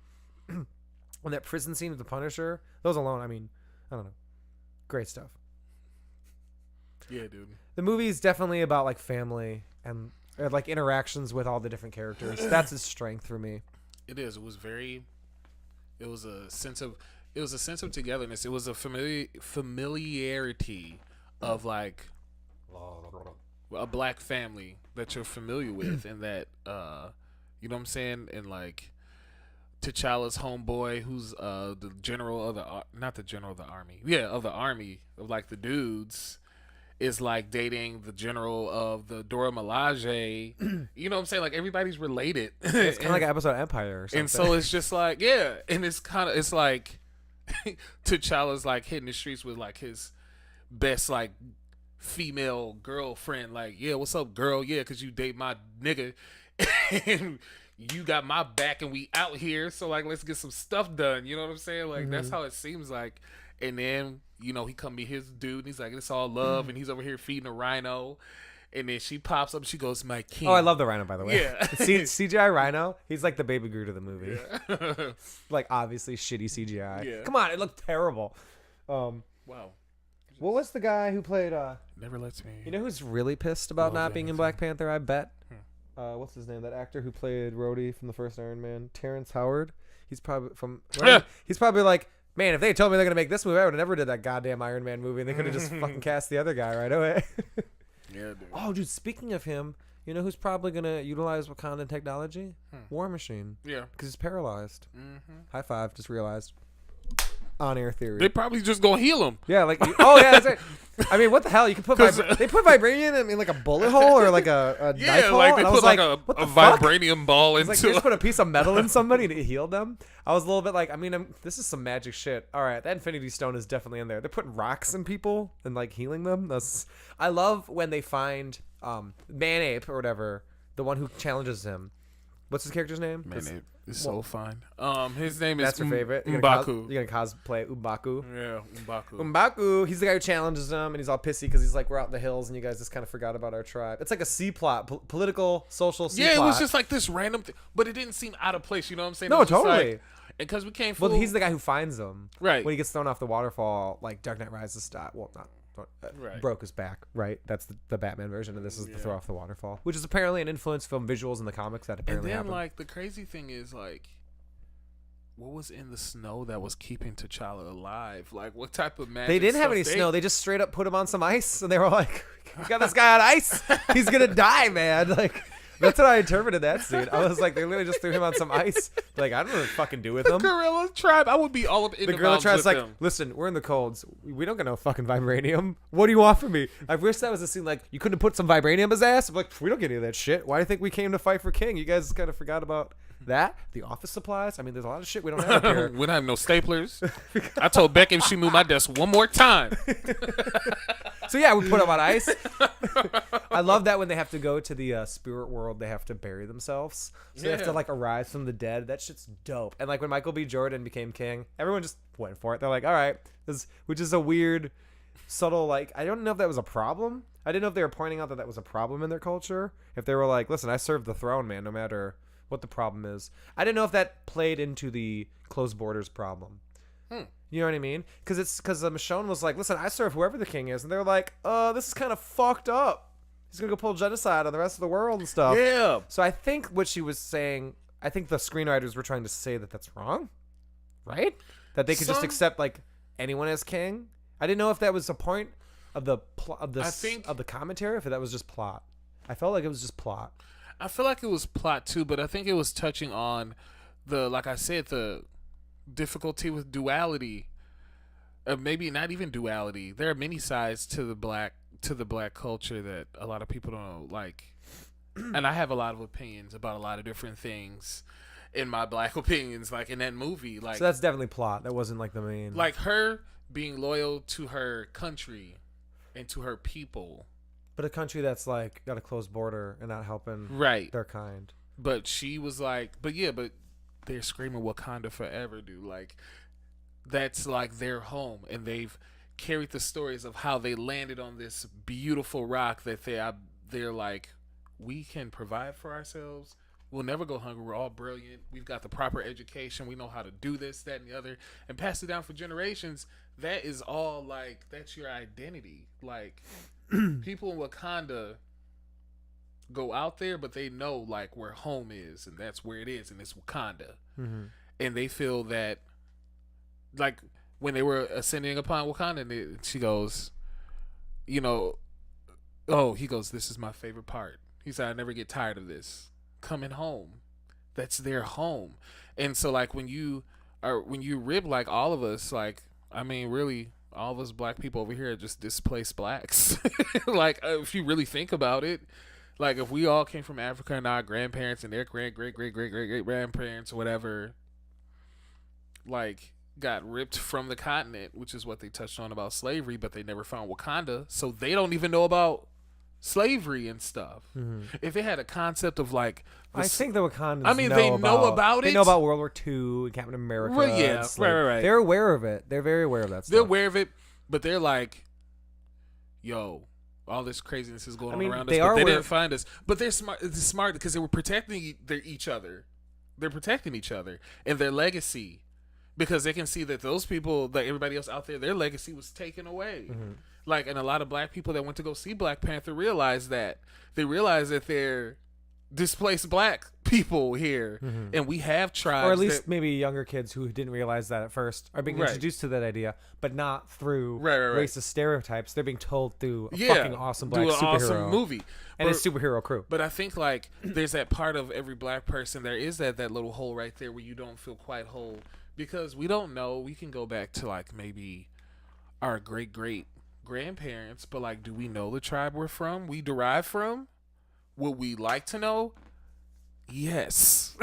On that prison scene with the Punisher, those alone, I mean, I don't know. Great stuff. Yeah, dude. The movie is definitely about like family and like interactions with all the different characters. That's his strength for me. It is. It was a sense of togetherness. It was a familiarity of like a black family that you're familiar with, and that you know what I'm saying, and like T'Challa's homeboy, who's the general of the army, of the army of like the dudes, is like dating the general of the Dora Milaje. You know what I'm saying? Like everybody's related. It's kind of like an episode of Empire or something. And so it's just like, yeah, and it's like T'Challa's like hitting the streets with like his best like female girlfriend, like, yeah, what's up, girl? Yeah, because you date my nigga and you got my back and we out here, so like let's get some stuff done. You know what I'm saying? Like that's how it seems like. And then, you know, he come meet his dude and he's like, it's all love, and he's over here feeding a rhino, And then she pops up and she goes, "My king." Oh, I love the rhino, by the way. Yeah. CGI rhino. He's like the baby Groot of the movie. Yeah. Like obviously shitty CGI. Yeah. Come on, it looked terrible. Wow. What was the guy who played? Never lets me. You know who's really pissed about Love not being in anything. Black Panther? I bet. What's his name? That actor who played Rhodey from the first Iron Man, Terrence Howard. He's probably from. He's probably like, man, if they had told me they're gonna make this movie, I would have never did that goddamn Iron Man movie, and they could have just fucking cast the other guy right away. Yeah, dude. Oh, dude. Speaking of him, you know who's probably gonna utilize Wakandan technology? War Machine. Yeah. Because he's paralyzed. Mm-hmm. High five. Just realized. On air theory. They probably just gonna heal him. Yeah, like oh yeah, that's right. I mean, what the hell? You can put they put vibranium in like a bullet hole or like a knife hole. like they and I put was like what a the fuck? vibranium ball It's like into. they just put a piece of metal in somebody and it healed them. I was a little bit like, I mean, this is some magic shit. All right, that Infinity Stone is definitely in there. They're putting rocks in people and like healing them. I love when they find Man-Ape or whatever, the one who challenges him. What's his character's name? Man, it's so fine. His name is That's your favorite. M'Baku. You're gonna cosplay M'Baku. Yeah, M'Baku. M'Baku, he's the guy who challenges him, and he's all pissy because he's like, we're out in the hills, and you guys just kind of forgot about our tribe. It's like a C plot, political, social C plot. Yeah, it was just like this random thing, but it didn't seem out of place. You know what I'm saying? No, It was just totally. Like, because we came. Well, he's the guy who finds them. Right. When he gets thrown off the waterfall, like Dark Knight Rises style. Well, not. Right. Broke his back, right? That's the Batman version, and this is the throw off the waterfall, which is apparently an influence from visuals in the comics that apparently And then, happened. like, the crazy thing is, like, what was in the snow that was keeping T'Challa alive? Like, what type of magic? They didn't have any snow. They just straight up put him on some ice, and they were like, "We got this guy on ice. He's gonna die, man!" Like. That's what I interpreted that scene. I was like, they literally just threw him on some ice. Like, I don't know what to fucking do with him. Gorilla tribe. I would be all up in The the gorilla mountains tribe's with like, them. listen, we're in the colds. We don't get no fucking vibranium. What do you want from me? I wish that was a scene like, you couldn't have put some vibranium in his ass? I'm like, we don't get any of that shit. Why do you think we came to fight for King? You guys kind of forgot about that? The office supplies? I mean, there's a lot of shit we don't have up here. We don't have no staplers. I told Becky if she moved my desk one more time. So yeah, we put them on ice. I love that when they have to go to the spirit world, they have to bury themselves. So they have to like arise from the dead. That shit's dope. And like when Michael B. Jordan became king, everyone just went for it. They're like, all right, which is a weird, subtle, like, I don't know if that was a problem. I didn't know if they were pointing out that that was a problem in their culture. If they were like, listen, I serve the throne, man, no matter what the problem is. I didn't know if that played into the closed borders problem. You know what I mean? Because Michonne was like, listen, I serve whoever the king is. And they're like, this is kind of fucked up. He's going to go pull genocide on the rest of the world and stuff. Yeah. So I think what she was saying, I think the screenwriters were trying to say that that's wrong. Right? That they could just accept like anyone as king. I didn't know if that was a point of the of the commentary, if that was just plot. I felt like it was just plot. I feel like it was plot too, but I think it was touching on like I said, the difficulty with duality. Maybe not even duality. There are many sides to the black culture that a lot of people don't like. And I have a lot of opinions about a lot of different things in my black opinions, like in that movie. Like, so that's definitely plot. That wasn't like the main. Like her being loyal to her country and to her people. But a country that's like got a closed border and not helping their kind. But she was like, but they're screaming Wakanda forever, dude. Like, that's like their home, and they've carried the stories of how they landed on this beautiful rock that they're like, we can provide for ourselves. We'll never go hungry. We're all brilliant. We've got the proper education. We know how to do this, that, and the other, and pass it down for generations. That is all like, that's your identity. Like, people in Wakanda go out there, but they know like where home is, and that's where it is, and it's Wakanda. Mm-hmm. And they feel that, like, when they were ascending upon Wakanda, she goes, he goes, this is my favorite part. He said, I never get tired of this. Coming home. That's their home. And so, like, when you rib, like, all of us, like, I mean, really, all of us black people over here are just displaced blacks. Like, if you really think about it, like, if we all came from Africa and our grandparents and their great-great-great-great-great-grandparents or whatever, like, got ripped from the continent, which is what they touched on about slavery, but they never found Wakanda, so they don't even know about slavery and stuff. Mm-hmm. If they had a concept of like, I think the Wakandans. I mean, they know about it. They know about World War II and Captain America. Well, yeah, right. They're aware of it. They're very aware of that stuff. They're aware of it, but they're like, yo, all this craziness is going I mean, on around they us, but are they where- didn't find us. But they're smart. It's smart because they were protecting each other. They're protecting each other and their legacy, because they can see that those people, like everybody else out there, their legacy was taken away. Like, and a lot of black people that went to go see Black Panther realized that. They realized that they're displaced black people here, and we have tribes, or at least that, maybe younger kids who didn't realize that at first are being Right. introduced to that idea, but not through Right. racist stereotypes. They're being told through a yeah, fucking awesome black do an superhero awesome movie and But- his superhero crew. But I think like there's that part of every black person. There is that little hole right there where you don't feel quite whole, because we don't know. We can go back to like maybe our great grandparents, but like, do we know the tribe we're from? We derive from? Would we like to know? Yes.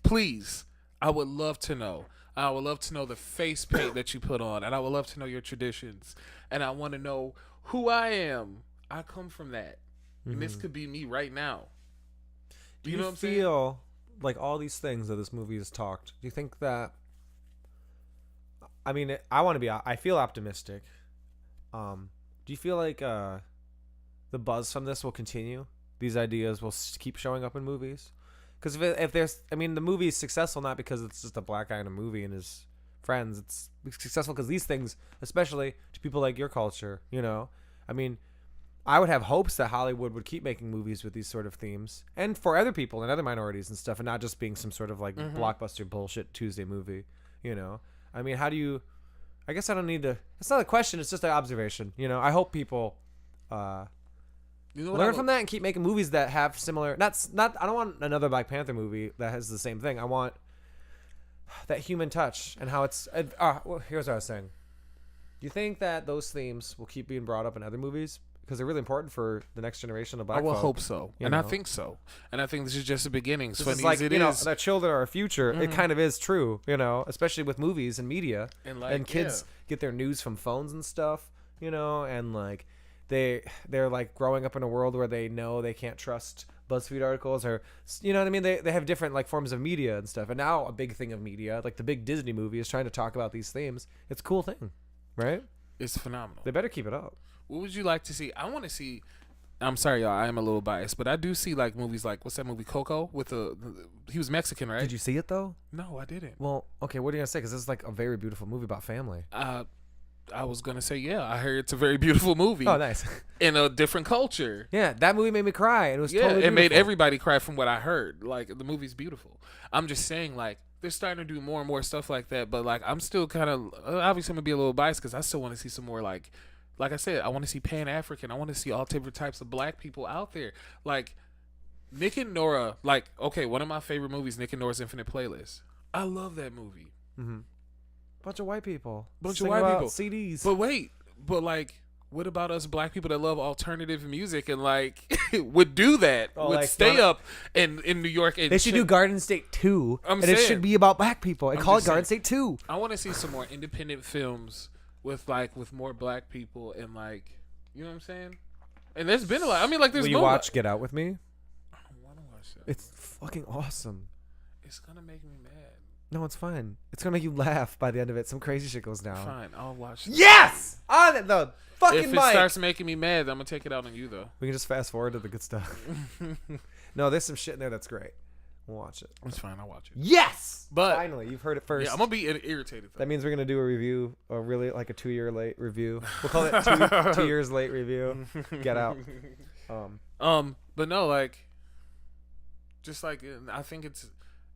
Please. I would love to know. I would love to know the face paint that you put on, and I would love to know your traditions, and I want to know who I am. I come from that. And this could be me right now. Do you know what I'm saying? feel like all these things that this movie has talked? Do you think that? I mean, I feel optimistic. Do you feel like the buzz from this will continue? These ideas will keep showing up in movies? Because if there's, I mean, the movie is successful not because it's just a black guy in a movie and his friends. It's successful because these things, especially to people like your culture, you know, I mean, I would have hopes that Hollywood would keep making movies with these sort of themes, and for other people and other minorities and stuff, and not just being some sort of like blockbuster bullshit Tuesday movie, you know. I mean, how do you? I guess I don't need to. It's not a question. It's just an observation. You know, I hope people You know what learn from that and keep making movies that have similar. Not. I don't want another Black Panther movie that has the same thing. I want that human touch and how it's. Well, here's what I was saying. Do you think that those themes will keep being brought up in other movies because they're really important for the next generation of black I will folk? hope so, you and I know? think so, and I think this is just the beginning. This Funny is like, as it you know, is, that children are our future. It kind of is true, you know, especially with movies and media. And, like, kids get their news from phones and stuff, you know, and like they're like growing up in a world where they know they can't trust BuzzFeed articles, or, you know what I mean? They have different like forms of media and stuff. And now a big thing of media, like the big Disney movie, is trying to talk about these themes. It's a cool thing, right? it's phenomenal. They better keep it up. What would you like to see? I want to see. I'm sorry, y'all. I am a little biased, but I do see like movies like, what's that movie, Coco? With he was Mexican, right? Did you see it though? No, I didn't. Well, okay. What are you gonna say? Because this is like a very beautiful movie about family. I was gonna say, yeah. I heard it's a very beautiful movie. Oh, nice. In a different culture. Yeah, that movie made me cry. It was Yeah, totally it made beautiful. everybody cry from what I heard. Like, the movie's beautiful. I'm just saying, like, they're starting to do more and more stuff like that. But like, I'm still kind of obviously I'm gonna be a little biased because I still want to see some more like I said, I want to see Pan African. I want to see all different types of black people out there. Like Nick and Nora. Like, okay, one of my favorite movies, Nick and Nora's Infinite Playlist. I love that movie. Bunch of white people. Bunch of Sing white about people. CDs. But wait, but like, what about us black people that love alternative music and like would do that? Oh, would like, stay wanna- up in New York and they should do Garden State 2, I'm and it saying. should be about black people, and I'm call it just Garden saying. State 2. I want to see some more independent films with more black people and like, you know what I'm saying? And there's been a lot. I mean, like, there's Will you no watch Get Out with me? I don't want to watch that. It's fucking awesome. It's gonna make me mad. No, it's fine. It's gonna make you laugh by the end of it. Some crazy shit goes down. Fine, I'll watch that. Yes! On the fucking If it mic! starts making me mad, I'm gonna take it out on you though. We can just fast forward to the good stuff. No, there's some shit in there that's great. We'll watch it. It's fine. I'll watch it. Yes! But Finally, you've heard it first. yeah, I'm gonna be irritated though. That means we're gonna do a review, like a 2-year late review. We'll call it 2 years late review. Get Out. But no, like, just like, I think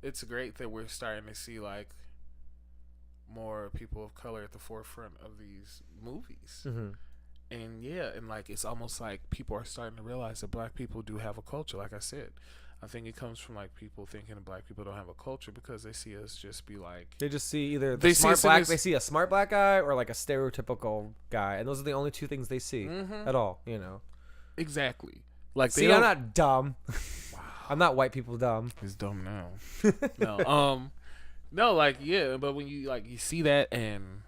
it's great that we're starting to see like more people of color at the forefront of these movies. And yeah, and like, it's almost like people are starting to realize that black people do have a culture. Like I said, I think it comes from like people thinking that black people don't have a culture because they see us just be like, They just see either They the see smart us black. as- They see a smart black guy or like a stereotypical guy, and those are the only two things they see at all. You know. exactly. Like, they See, don't, I'm not dumb. I'm not white people dumb. It's dumb now. No, like, yeah, but when you see that and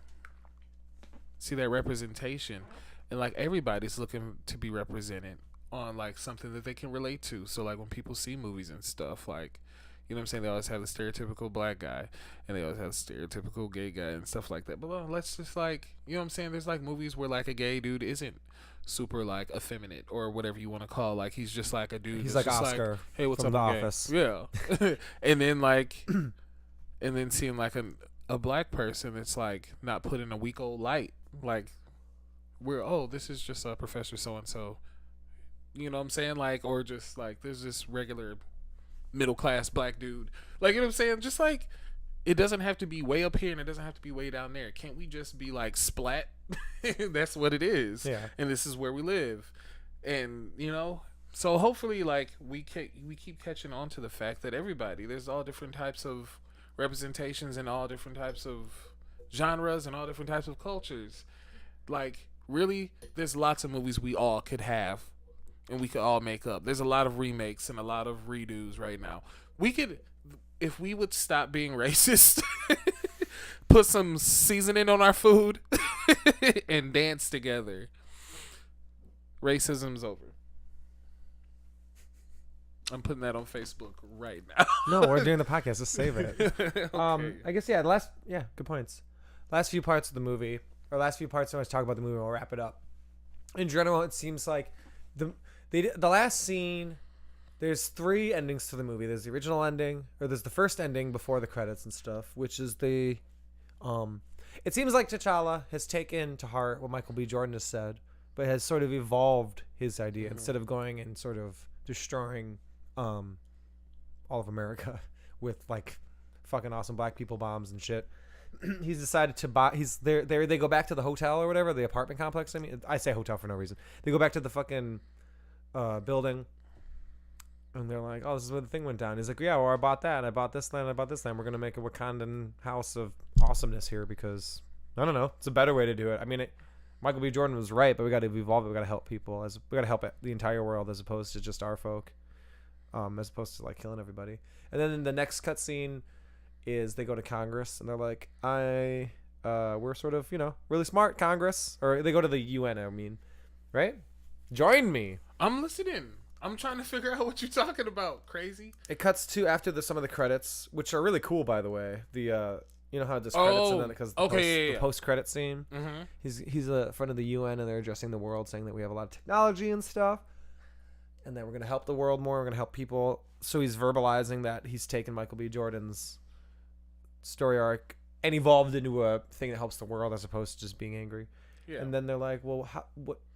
see that representation, and like everybody's looking to be represented on like something that they can relate to. So like when people see movies and stuff, like, You know what I'm saying? They always have the stereotypical black guy, and they always have the stereotypical gay guy and stuff like that. But let's just like, you know what I'm saying? There's like movies where like a gay dude isn't super like effeminate or whatever you want to call. Like he's just like a dude. He's that's like just Oscar hey, what's from up, The I'm gay. Office. Yeah, and then like, and then seeing like a black person that's like not put in a weak old light. Like this is just a professor so and so. You know what I'm saying? Like, or just like there's this regular middle class black dude. Like, you know what I'm saying? Just like it doesn't have to be way up here and it doesn't have to be way down there. Can't we just be like splat? That's what it is. Yeah. And this is where we live. And you know, so hopefully like we keep catching on to the fact that there's all different types of representations and all different types of genres and all different types of cultures. Like really, there's lots of movies we all could have and we could all make up. There's a lot of remakes and a lot of redos right now. We could, if we would stop being racist, put some seasoning on our food, and dance together, racism's over. I'm putting that on Facebook right now. No, we're doing the podcast. Just save it. Okay. I guess good points. Last few parts of the movie, or last few parts when I talk about the movie, we'll wrap it up. In general, it seems like the last scene. There's 3 endings to the movie. There's the original ending, or there's the first ending before the credits and stuff, which is the. It seems like T'Challa has taken to heart what Michael B. Jordan has said, but has sort of evolved his idea instead of going and sort of destroying all of America with like fucking awesome black people bombs and shit. He's decided to buy. He's there. They go back to the hotel or whatever, the apartment complex. I mean, I say hotel for no reason. They go back to the fucking building, and they're like, "Oh, this is where the thing went down." He's like, "Yeah, well, I bought that. I bought this land. I bought this land. We're gonna make a Wakandan house of awesomeness here because I don't know. It's a better way to do it. I mean, Michael B. Jordan was right, but we got to evolve it. We got to help people. We got to help the entire world as opposed to just our folk, as opposed to like killing everybody." And then in the next cutscene is they go to Congress and they're like, we're sort of, really smart Congress, or they go to the UN. I mean, right? Join me. I'm listening. I'm trying to figure out what you're talking about. Crazy. It cuts to after some of the credits, which are really cool, by the way. The you know how it just credits and then it goes the post credit scene. Mm-hmm. He's in front of the UN and they're addressing the world, saying that we have a lot of technology and stuff, and that we're gonna help the world more. We're gonna help people. So he's verbalizing that he's taken Michael B. Jordan's story arc and evolved into a thing that helps the world as opposed to just being angry. Yeah. And then they're like, "Well,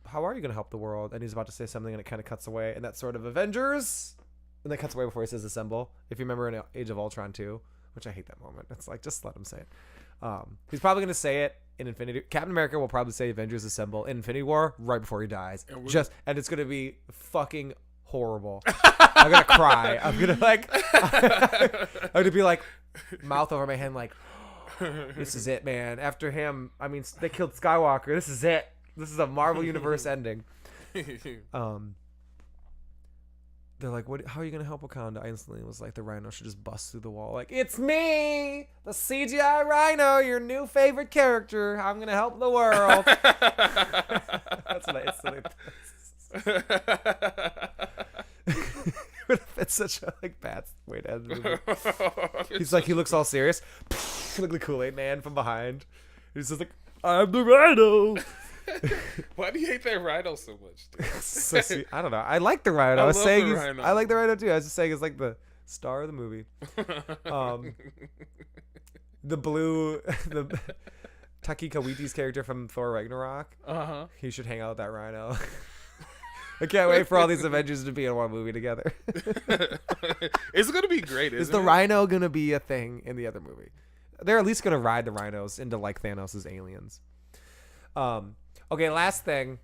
how are you going to help the world?" And he's about to say something, and it kind of cuts away, and that's sort of Avengers. And then cuts away before he says "assemble." If you remember in Age of Ultron 2, which I hate that moment. It's like, just let him say it. He's probably going to say it in Infinity. Captain America will probably say "Avengers assemble" in Infinity War right before he dies. And it's going to be fucking horrible. I'm gonna cry. I'm gonna I'm gonna be like, mouth over my hand, like, this is it, man. After him, I mean, they killed Skywalker. This is it. This is a Marvel Universe ending. They're like, "What? How are you gonna help Wakanda?" I instantly was like, the Rhino should just bust through the wall. Like, it's me, the CGI Rhino, your new favorite character. I'm gonna help the world. That's what I instantly. It's such a bad way to end the movie. He's like, he looks all serious. Look at the Kool-Aid man from behind. He's just like, "I'm the Rhino." Why do you hate that Rhino so much, dude? So sweet. I don't know. I like the Rhino. I was saying I like the Rhino too. I was just saying it's like the star of the movie. The blue, the Taika Waititi's character from Thor Ragnarok. He should hang out with that Rhino. I can't wait for all these Avengers to be in one movie together. It's gonna be great. Is the Rhino gonna be a thing in the other movie? They're at least gonna ride the rhinos into like Thanos' aliens. Okay, last thing,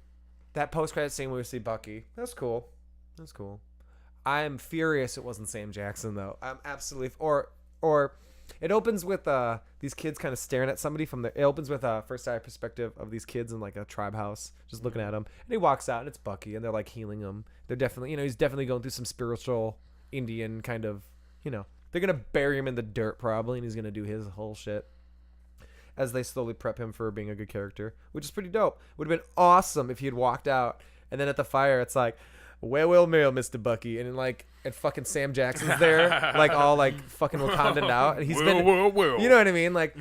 that post-credit scene where we see Bucky. That's cool. I'm furious it wasn't Sam Jackson though. I'm absolutely or it opens with these kids kind of staring at somebody from the. It opens with a first eye perspective of these kids in like a tribe house, just looking at him. And he walks out, and it's Bucky, and they're like healing him. They're definitely, he's definitely going through some spiritual Indian kind of, they're gonna bury him in the dirt probably, and he's gonna do his whole shit as they slowly prep him for being a good character, which is pretty dope. Would have been awesome if he had walked out, and then at the fire, it's like, where will mail, Mr. Bucky? And like, and fucking Sam Jackson's there, like all like fucking Wakandan out, and he's been, you know what I mean, like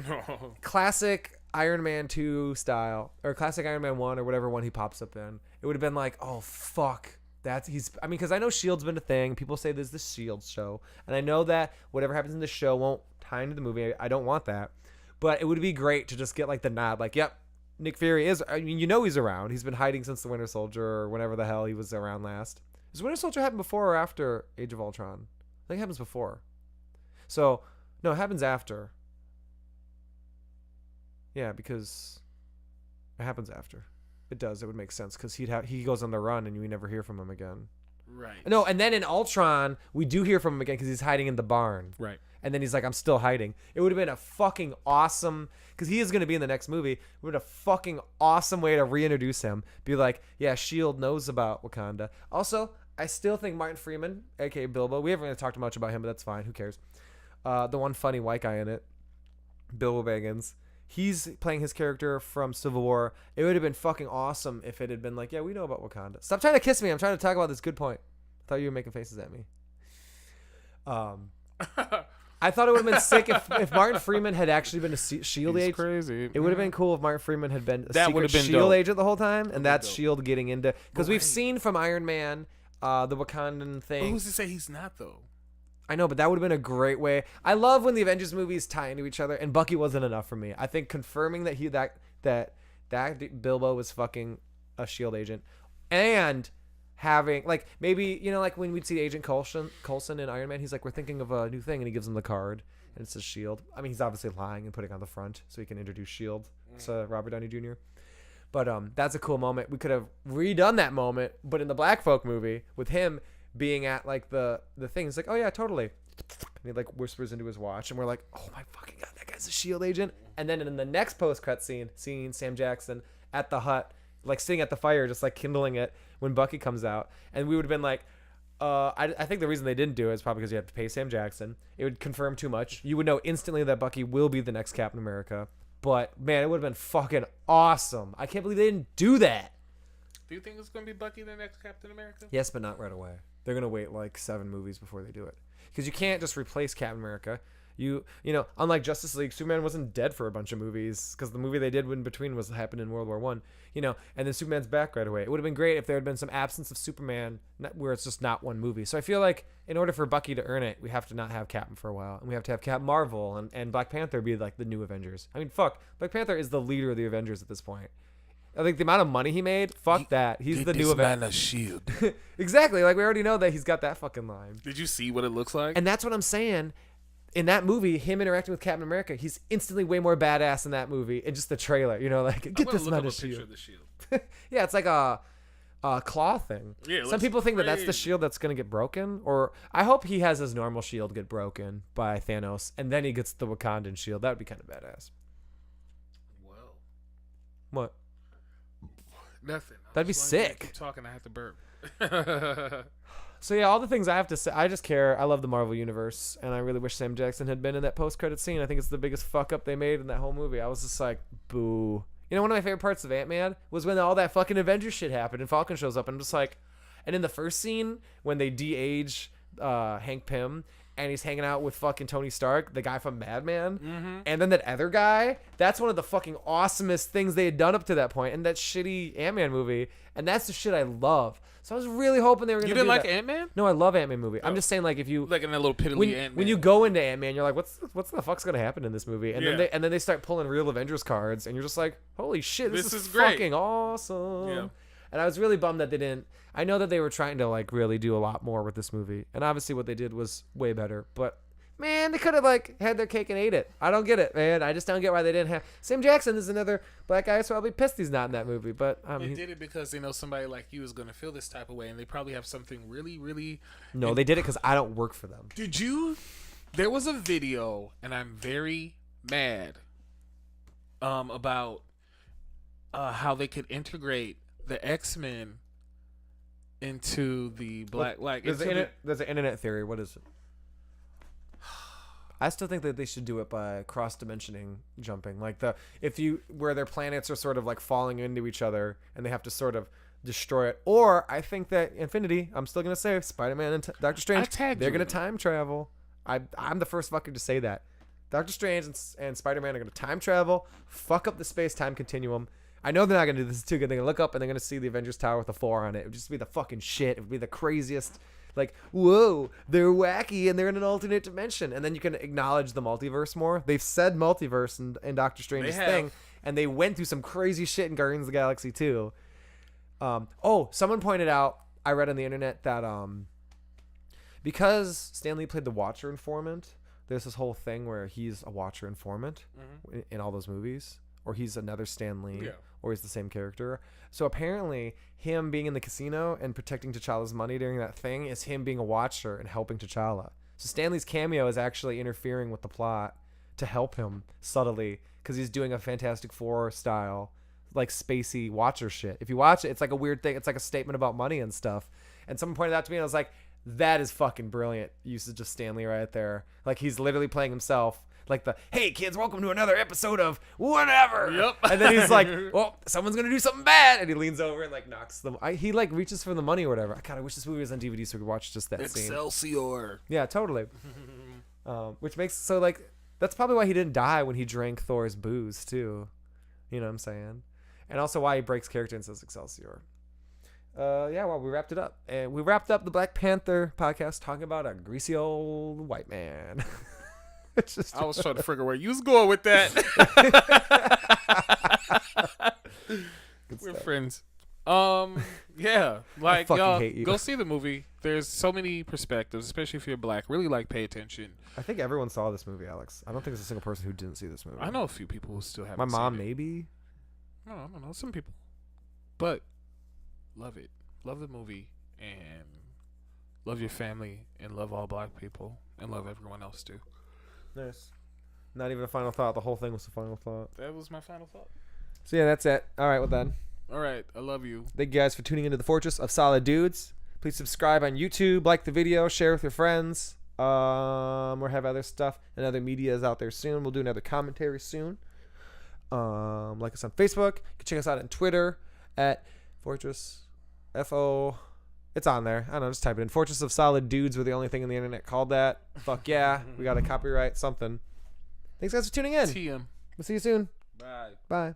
classic Iron Man 2 style, or classic Iron Man 1, or whatever one he pops up in. It would have been like, oh fuck, I mean, because I know S.H.I.E.L.D.'s been a thing. People say there's the S.H.I.E.L.D. show, and I know that whatever happens in the show won't tie into the movie. I don't want that, but it would be great to just get like the nod, like, yep, Nick Fury is. I mean, you know he's around. He's been hiding since the Winter Soldier, or whenever the hell he was around last. Does Winter Soldier happen before or after Age of Ultron? I think it happens before. So no, it happens after. Yeah, because it happens after. It does. It would make sense because he goes on the run and we never hear from him again. Right. No, and then in Ultron, we do hear from him again because he's hiding in the barn. Right. And then he's like, I'm still hiding. It would have been a fucking awesome, because he is going to be in the next movie. It would have been a fucking awesome way to reintroduce him. Be like, yeah, S.H.I.E.L.D. knows about Wakanda. Also, I still think Martin Freeman, a.k.a. Bilbo, we haven't really talked much about him, but that's fine. Who cares? The one funny white guy in it, Bilbo Baggins. He's playing his character from Civil War. It would have been fucking awesome if it had been like, yeah, we know about Wakanda. Stop trying to kiss me. I'm trying to talk about this good point. I thought you were making faces at me. I thought it would have been sick if Martin Freeman had actually been a S.H.I.E.L.D. agent. Crazy. It would have been cool if Martin Freeman had been a That secret would have been S.H.I.E.L.D. dope. agent the whole time, and that's dope. S.H.I.E.L.D. getting into... Because we've seen from Iron Man the Wakandan But thing. who's to say he's not though? I know, but that would have been a great way. I love when the Avengers movies tie into each other, and Bucky wasn't enough for me. I think confirming that that Bilbo was fucking a S.H.I.E.L.D. agent, and having like maybe like when we'd see Agent Coulson in Iron Man, he's like, we're thinking of a new thing, and he gives him the card, and it says S.H.I.E.L.D. I mean, he's obviously lying and putting it on the front so he can introduce S.H.I.E.L.D. to Robert Downey Jr. But that's a cool moment. We could have redone that moment, but in the Black Folk movie with him being at like the thing, it's like, oh yeah, totally. And he like whispers into his watch, and we're like, oh my fucking god, that guy's a S.H.I.E.L.D. agent. And then in the next post-cut scene, seeing Sam Jackson at the hut, like sitting at the fire, just like kindling it when Bucky comes out, and we would have been like, I think the reason they didn't do it is probably because you have to pay Sam Jackson. It would confirm too much. You would know instantly that Bucky will be the next Captain America. But man, it would have been fucking awesome. I can't believe they didn't do that. Do you think it's gonna be Bucky the next Captain America? Yes, but not right away. They're gonna wait like 7 movies before they do it, because you can't just replace Captain America. You know, unlike Justice League, Superman wasn't dead for a bunch of movies, because the movie they did in between was happened in World War One. You know, and then Superman's back right away. It would have been great if there had been some absence of Superman, where it's just not one movie. So I feel like in order for Bucky to earn it, we have to not have Captain for a while, and we have to have Captain Marvel and Black Panther be like the new Avengers. I mean, fuck, Black Panther is the leader of the Avengers at this point. I think the amount of money he made, fuck that. He's the new Avenger. Shield. Exactly. Like, we already know that he's got that fucking line. Did you see what it looks like? And that's what I'm saying. In that movie, him interacting with Captain America, he's instantly way more badass in that movie. In just the trailer, like, get this man a shield. Of the shield. Yeah, it's like a claw thing. Yeah, some people think that that's the crazy. shield that's gonna get broken, or I hope he has his normal shield get broken by Thanos, and then he gets the Wakandan shield. That would be kind of badass. Well, What? nothing. That'd be sick. Keep talking. I have to burp. So yeah, all the things I have to say, I just care. I love the Marvel Universe, and I really wish Sam Jackson had been in that post-credit scene. I think it's the biggest fuck up they made in that whole movie. I was just like, boo. You know, one of my favorite parts of Ant-Man was when all that fucking Avengers shit happened and Falcon shows up, and I'm just like, and in the first scene when they de-age Hank Pym, and he's hanging out with fucking Tony Stark, the guy from Mad Men, and then that other guy, that's one of the fucking awesomest things they had done up to that point in that shitty Ant-Man movie, and that's the shit I love. So I was really hoping they were going to You do didn't like that. Ant-Man? No, I love Ant-Man movie. I'm just saying, like, if you Like in that little piddly Ant-Man. when you go into Ant-Man, you're like, what's the fuck's gonna happen in this movie? And Yeah. then they start pulling real Avengers cards, and you're just like, holy shit, this is great. fucking awesome. Yeah. And I was really bummed that they didn't. I know that they were trying to like really do a lot more with this movie, and obviously what they did was way better. But man, they could have like had their cake and ate it. I don't get it, man. I just don't get why they didn't have. Sam Jackson is another black guy, so I'll be pissed he's not in that movie. But They did it because they know somebody like you is going to feel this type of way, and they probably have something really, really... no, they did it because I don't work for them. Did you... There was a video, and I'm very mad about how they could integrate the X-Men into the black... There's an internet theory. What is it? I still think that they should do it by cross-dimensioning jumping, like where their planets are sort of like falling into each other, and they have to sort of destroy it. Or I think that Infinity, I'm still going to say Spider-Man and Doctor Strange, tagged they're you going in to it. time travel. I'm the first fucker to say that. Doctor Strange and Spider-Man are going to time travel, fuck up the space-time continuum. I know they're not going to do this too good. They're going to look up and they're going to see the Avengers Tower with a 4 on it. It would just be the fucking shit. It would be the craziest. Like, whoa, they're wacky and they're in an alternate dimension. And then you can acknowledge the multiverse more. They've said multiverse in Doctor Strange's thing. And they went through some crazy shit in Guardians of the Galaxy too. Someone pointed out, I read on the internet that because Stan Lee played the Watcher informant, there's this whole thing where he's a Watcher informant in all those movies, or he's another Stan Lee, or he's the same character. So apparently, him being in the casino and protecting T'Challa's money during that thing is him being a Watcher and helping T'Challa. So Stan Lee's cameo is actually interfering with the plot to help him subtly, because he's doing a Fantastic Four style, like spacey Watcher shit. If you watch it, it's like a weird thing. It's like a statement about money and stuff. And someone pointed out to me, and I was like, that is fucking brilliant usage of Stan Lee right there. Like, he's literally playing himself. Like the, hey kids, welcome to another episode of whatever. Yep. And then he's like, well, someone's gonna do something bad, and he leans over and like knocks them. He like reaches for the money or whatever. God, I wish this movie was on DVD so we could watch just that scene. Excelsior. Yeah, totally. Which makes so like that's probably why he didn't die when he drank Thor's booze too. You know what I'm saying? And also why he breaks character and says Excelsior. We wrapped it up. And we wrapped up the Black Panther podcast talking about a greasy old white man. It's just I was trying to figure where you was going with that. We're friends. Yeah, like y'all hate you. go see the movie. There's so many perspectives, especially if you're black. Really, like, pay attention. I think everyone saw this movie, Alex. I don't think there's a single person who didn't see this movie. I know a few people who still haven't. My mom, seen it. maybe. No, I don't know. Some people, but love it. Love the movie and love your family and love all black people and love everyone else too. Nice. Not even a final thought. The whole thing was the final thought. That was my final thought. So yeah, that's it. All right, well then. All right, I love you. Thank you guys for tuning into the Fortress of Solid Dudes. Please subscribe on YouTube, like the video, share with your friends. We'll have other stuff and other medias out there soon. We'll do another commentary soon. Like us on Facebook. You can check us out on Twitter at Fortress FO. It's on there. I don't know, just type it in. Fortress of Solid Dudes. We're the only thing on the internet called that. Fuck yeah. We got to copyright something. Thanks guys for tuning in. TM. We'll see you soon. Bye. Bye.